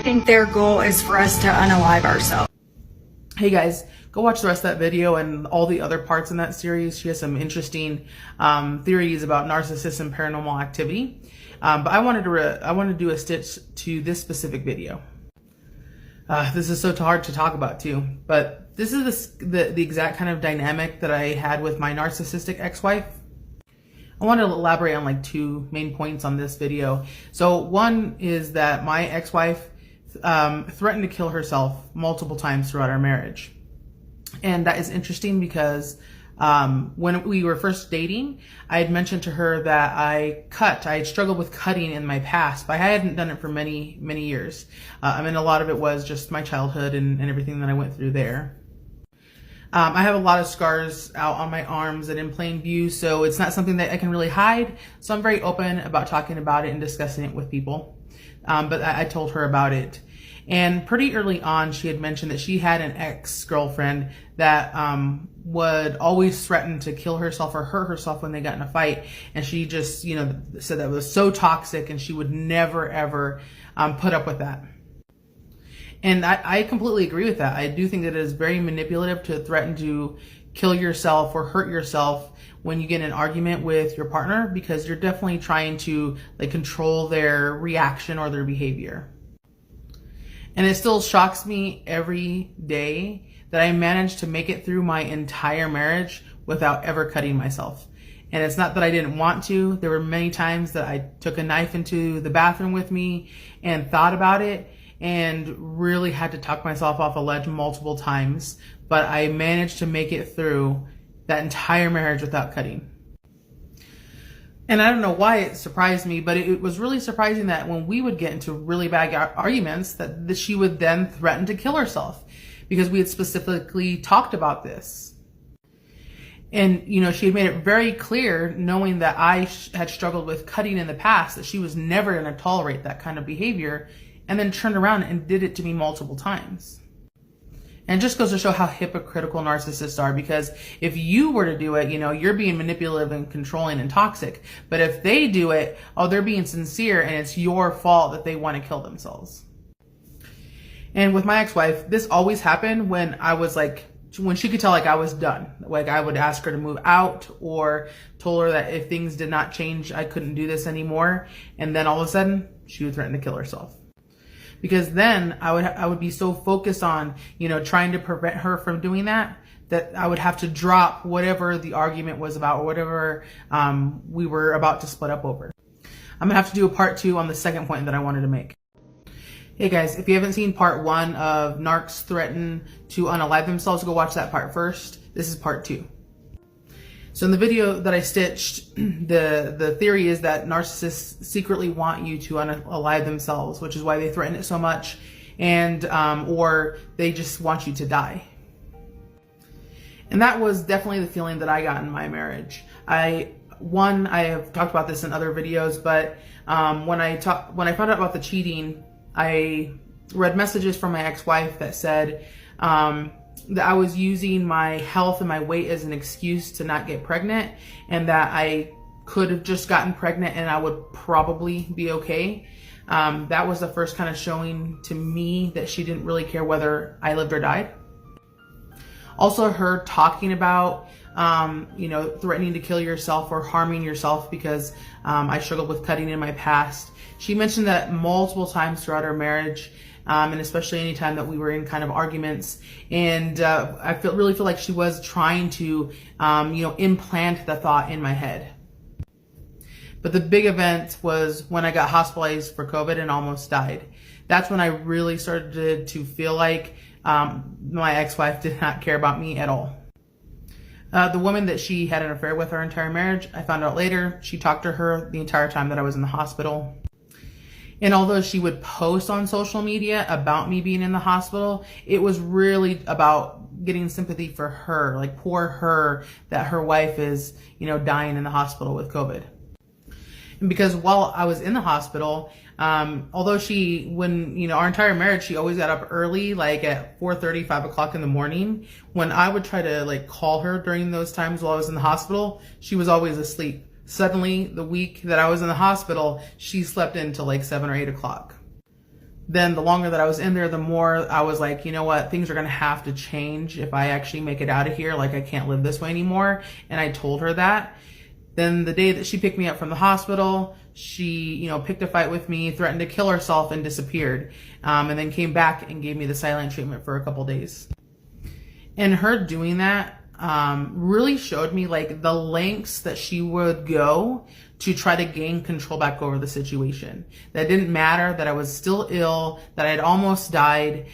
think their goal is for us to unalive ourselves. Hey guys, go watch the rest of that video and all the other parts in that series. She has some interesting theories about narcissists and paranormal activity. But I wanted to do a stitch to this specific video. This is so hard to talk about too, but this is the exact kind of dynamic that I had with my narcissistic ex-wife. I want to elaborate on like two main points on this video. So one is that my ex-wife threatened to kill herself multiple times throughout our marriage. And that is interesting because when we were first dating, I had mentioned to her that I had struggled with cutting in my past, but I hadn't done it for many, many years. I mean, a lot of it was just my childhood and everything that I went through there. I have a lot of scars out on my arms and in plain view, so it's not something that I can really hide. So I'm very open about talking about it and discussing it with people. But I told her about it. And pretty early on, she had mentioned that she had an ex-girlfriend that would always threaten to kill herself or hurt herself when they got in a fight. And she just, said that was so toxic and she would never, ever put up with that. And I completely agree with that. I do think that it is very manipulative to threaten to kill yourself or hurt yourself when you get in an argument with your partner, because you're definitely trying to control their reaction or their behavior. And it still shocks me every day that I managed to make it through my entire marriage without ever cutting myself. And it's not that I didn't want to. There were many times that I took a knife into the bathroom with me and thought about it and really had to talk myself off a ledge multiple times. But I managed to make it through that entire marriage without cutting. And I don't know why it surprised me, but it was really surprising that when we would get into really bad arguments, that she would then threaten to kill herself, because we had specifically talked about this. And, she had made it very clear, knowing that I had struggled with cutting in the past, that she was never going to tolerate that kind of behavior, and then turned around and did it to me multiple times. And it just goes to show how hypocritical narcissists are, because if you were to do it, you're being manipulative and controlling and toxic. But if they do it, they're being sincere and it's your fault that they want to kill themselves. And with my ex-wife, this always happened when I was when she could tell I was done. I would ask her to move out or told her that if things did not change, I couldn't do this anymore. And then all of a sudden, she would threaten to kill herself. Because then I would be so focused on, trying to prevent her from doing that I would have to drop whatever the argument was about or whatever we were about to split up over. I'm gonna have to do a part 2 on the second point that I wanted to make. Hey guys, if you haven't seen part 1 of Narcs Threaten to Unalive Themselves, go watch that part first. This is part 2. So in the video that I stitched, the theory is that narcissists secretly want you to unalive themselves, which is why they threaten it so much, and or they just want you to die. And that was definitely the feeling that I got in my marriage. I have talked about this in other videos, but when I found out about the cheating, I read messages from my ex-wife that said that I was using my health and my weight as an excuse to not get pregnant, and that I could have just gotten pregnant and I would probably be okay. That was the first kind of showing to me that she didn't really care whether I lived or died. Also, her talking about, threatening to kill yourself or harming yourself because I struggled with cutting in my past. She mentioned that multiple times throughout our marriage. And especially any time that we were in kind of arguments. And I really feel like she was trying to, implant the thought in my head. But the big event was when I got hospitalized for COVID and almost died. That's when I really started to feel like my ex-wife did not care about me at all. The woman that she had an affair with our entire marriage, I found out later, she talked to her the entire time that I was in the hospital. And although she would post on social media about me being in the hospital, it was really about getting sympathy for her, poor her, that her wife is, dying in the hospital with COVID. And because while I was in the hospital, although our entire marriage, she always got up early, at 4:30, 5 o'clock in the morning. When I would try to call her during those times while I was in the hospital, she was always asleep. Suddenly, the week that I was in the hospital, she slept in till 7 or 8 o'clock. then the longer that I was in there, the more I was like, you know what, things are going to have to change if I actually make it out of here. Like, I can't live this way anymore. And I told her that. Then the day that she picked me up from the hospital, she, you know, picked a fight with me, threatened to kill herself, and disappeared. And then came back and gave me the silent treatment for a couple days. And her doing that really showed me like the lengths that she would go to try to gain control back over the situation. That didn't matter, that I was still ill, that I had almost died,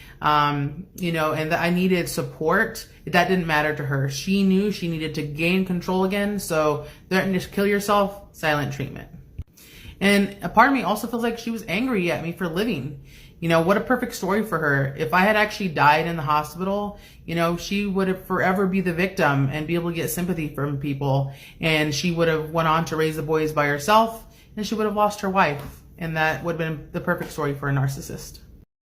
you know, and that I needed support. That didn't matter to her. She knew she needed to gain control again. So threaten to kill yourself, silent treatment. And a part of me also feels like she was angry at me for living. You know, what a perfect story for her. If I had actually died in the hospital, you know, she would have forever be the victim and be able to get sympathy from people. And she would have went on to raise the boys by herself, and she would have lost her wife. And that would have been the perfect story for a narcissist.